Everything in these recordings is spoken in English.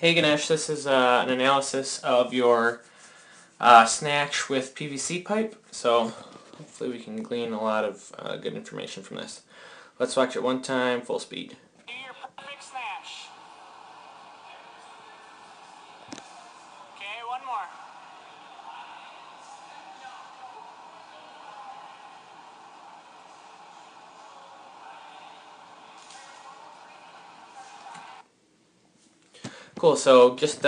Hey Ganesh, this is an analysis of your Snatch with PVC pipe, so hopefully we can glean a lot of good information from this. Let's watch it one time, full speed. Do your perfect snatch. Okay, one more. Cool, so just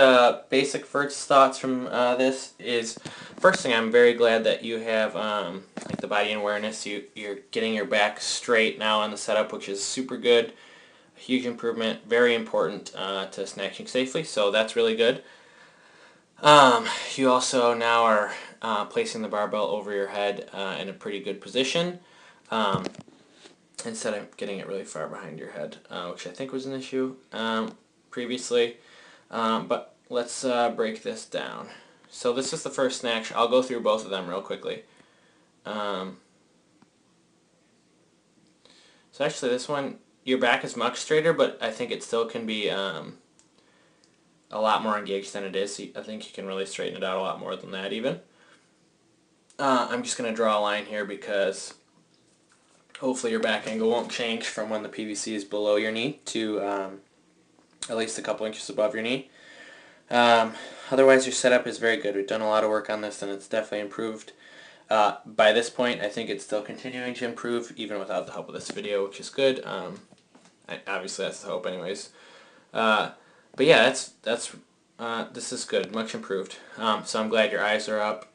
basic first thoughts from this is, first thing, I'm very glad that you have like the body awareness. You're getting your back straight now on the setup, which is super good. A huge improvement, very important to snatching safely, so that's really good. You also now are placing the barbell over your head in a pretty good position instead of getting it really far behind your head, which I think was an issue previously. But let's break this down. So this is the first snatch. I'll go through both of them real quickly. So actually this one, your back is much straighter, but I think it still can be a lot more engaged than it is. I think you can really straighten it out a lot more than that even. I'm just going to draw a line here because hopefully your back angle won't change from when the PVC is below your knee to at least a couple inches above your knee. Otherwise your setup is very good. We've done a lot of work on this and it's definitely improved. By this point I think it's still continuing to improve even without the help of this video, which is good. Obviously that's the hope anyways. But yeah, this is good, much improved. So I'm glad your eyes are up.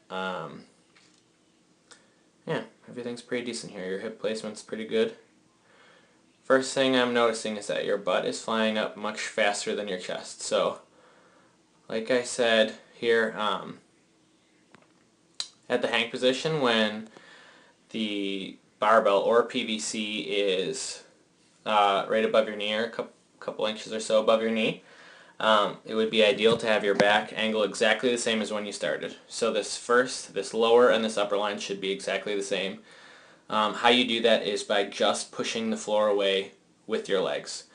Yeah, everything's pretty decent here. Your hip placement's pretty good. First thing I'm noticing is that your butt is flying up much faster than your chest. So, like I said here, at the hang position, when the barbell or PVC is right above your knee or a couple inches or so above your knee, it would be ideal to have your back angle exactly the same as when you started. So this lower and this upper line should be exactly the same. How you do that is by just pushing the floor away with your legs.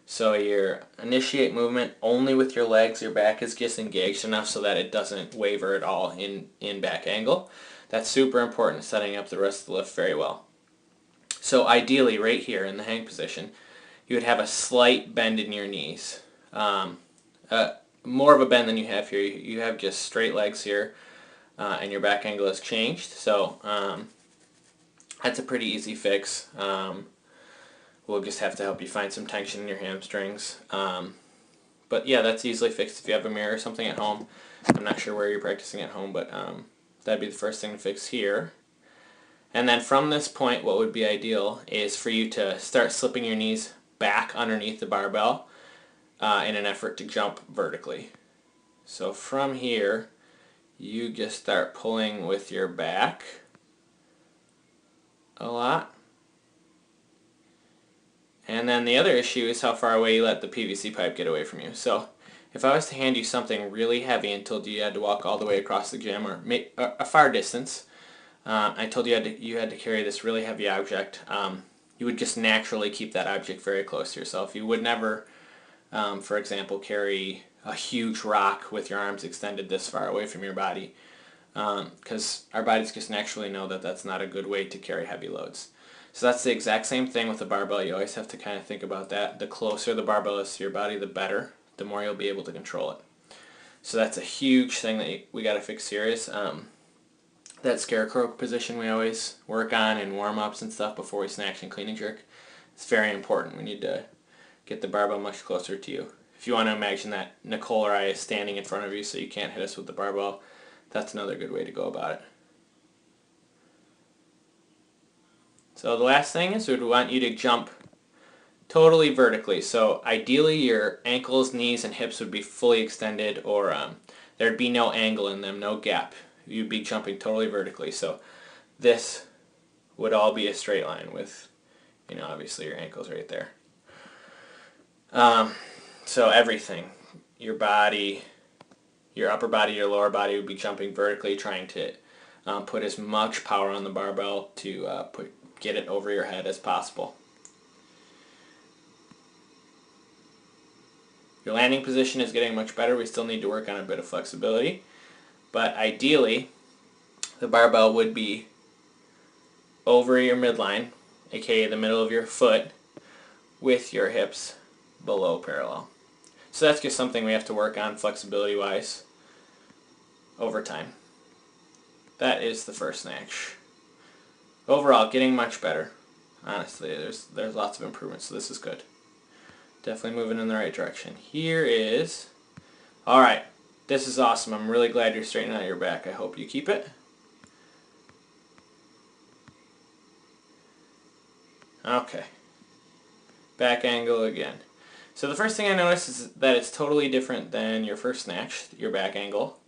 So you initiate movement only with your legs. Your back is just engaged enough so that it doesn't waver at all in back angle. That's super important, setting up the rest of the lift very well. So ideally right here in the hang position, you would have a slight bend in your knees. More of a bend than you have here. You have just straight legs here, and your back angle has changed. So that's a pretty easy fix. We'll just have to help you find some tension in your hamstrings. But yeah, that's easily fixed if you have a mirror or something at home. I'm not sure where you're practicing at home, but that'd be the first thing to fix here. And then from this point, what would be ideal is for you to start slipping your knees back underneath the barbell in an effort to jump vertically. So from here, you just start pulling with your back a lot. And then the other issue is how far away you let the PVC pipe get away from you. So if I was to hand you something really heavy and told you you had to walk all the way across the gym or a far distance, I told you you had to carry this really heavy object, you would just naturally keep that object very close to yourself. You would never, for example, carry a huge rock with your arms extended this far away from your body, because our bodies just naturally know that that's not a good way to carry heavy loads. So that's the exact same thing with the barbell. You always have to kind of think about that. The closer the barbell is to your body, the better. The more you'll be able to control it. So that's a huge thing that we got to fix here is that scarecrow position we always work on in warm-ups and stuff before we snatch and clean and jerk. It's very important. We need to get the barbell much closer to you. If you want to imagine that Nicole or I is standing in front of you so you can't hit us with the barbell, that's another good way to go about it. So the last thing is we would want you to jump totally vertically. So ideally your ankles, knees, and hips would be fully extended, or there'd be no angle in them, no gap. You'd be jumping totally vertically. So this would all be a straight line with, obviously your ankles right there. So everything, your body, your upper body, your lower body would be jumping vertically, trying to put as much power on the barbell to get it over your head as possible. Your landing position is getting much better. We still need to work on a bit of flexibility. But ideally, the barbell would be over your midline, aka the middle of your foot, with your hips below parallel. So that's just something we have to work on flexibility-wise over time. That is the first snatch. Overall, getting much better. Honestly, there's lots of improvements, so this is good. Definitely moving in the right direction. Here is... Alright, this is awesome. I'm really glad you're straightening out your back. I hope you keep it. Okay. Back angle again. So the first thing I noticed is that it's totally different than your first snatch, your back angle,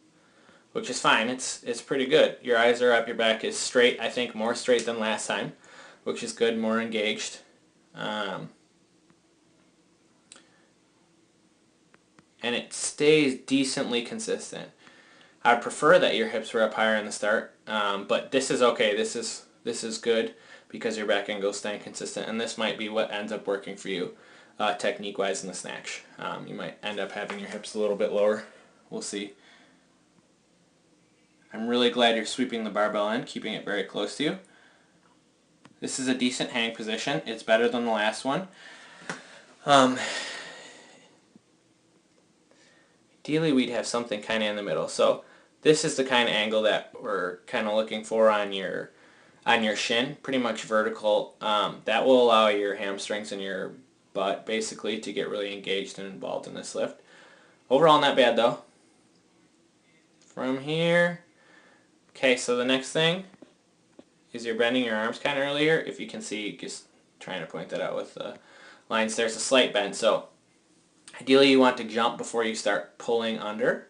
which is fine. It's pretty good. Your eyes are up, your back is straight, I think more straight than last time, which is good, more engaged. And it stays decently consistent. I'd prefer that your hips were up higher in the start, but this is okay. This is good because your back angle is staying consistent, and this might be what ends up working for you technique-wise in the snatch. You might end up having your hips a little bit lower. We'll see. I'm really glad you're sweeping the barbell in, keeping it very close to you. This is a decent hang position. It's better than the last one. Ideally, we'd have something kind of in the middle. So this is the kind of angle that we're kind of looking for on your shin, pretty much vertical. That will allow your hamstrings and your butt basically to get really engaged and involved in this lift. Overall, not bad though. From here, okay, so the next thing is you're bending your arms kind of earlier. If you can see, just trying to point that out with the lines, there's a slight bend. So ideally you want to jump before you start pulling under.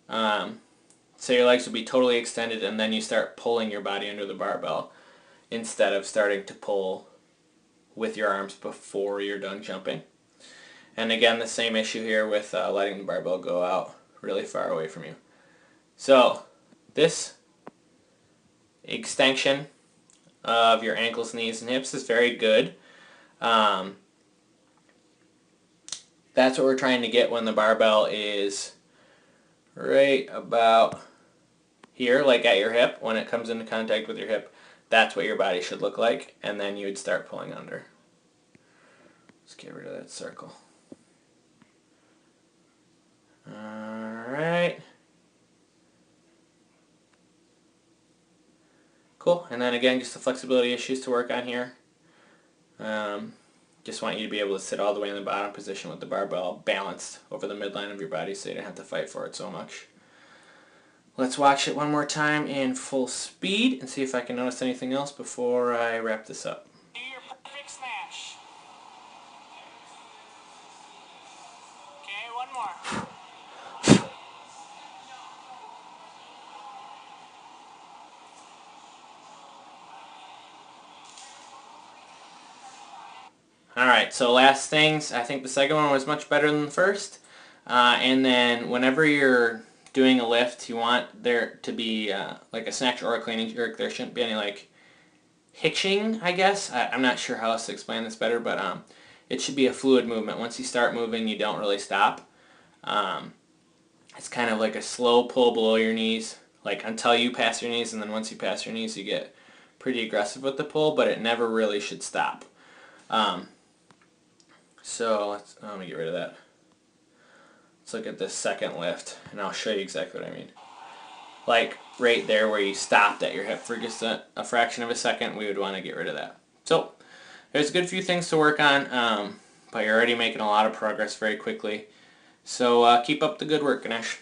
So your legs will be totally extended and then you start pulling your body under the barbell instead of starting to pull with your arms before you're done jumping. And again, the same issue here with letting the barbell go out really far away from you. So this extension of your ankles, knees, and hips is very good. That's what we're trying to get when the barbell is right about here, like at your hip. When it comes into contact with your hip, that's what your body should look like, and then you would start pulling under. Let's get rid of that circle. Alright. Cool, and then again, just the flexibility issues to work on here. Just want you to be able to sit all the way in the bottom position with the barbell balanced over the midline of your body so you don't have to fight for it so much. Let's watch it one more time in full speed and see if I can notice anything else before I wrap this up. Do your perfect snatch. Okay, one more. Alright, so last things, I think the second one was much better than the first. And then whenever you're doing a lift, you want there to be like a snatch or a clean and jerk. There shouldn't be any like hitching, I guess. I'm not sure how else to explain this better, but it should be a fluid movement. Once you start moving, you don't really stop. It's kind of like a slow pull below your knees, like until you pass your knees, and then once you pass your knees, you get pretty aggressive with the pull, but it never really should stop. So let me get rid of that. Let's look at this second lift, and I'll show you exactly what I mean. Like right there where you stopped at your hip for just a fraction of a second, we would want to get rid of that. So there's a good few things to work on, but you're already making a lot of progress very quickly. So keep up the good work, Ganesh.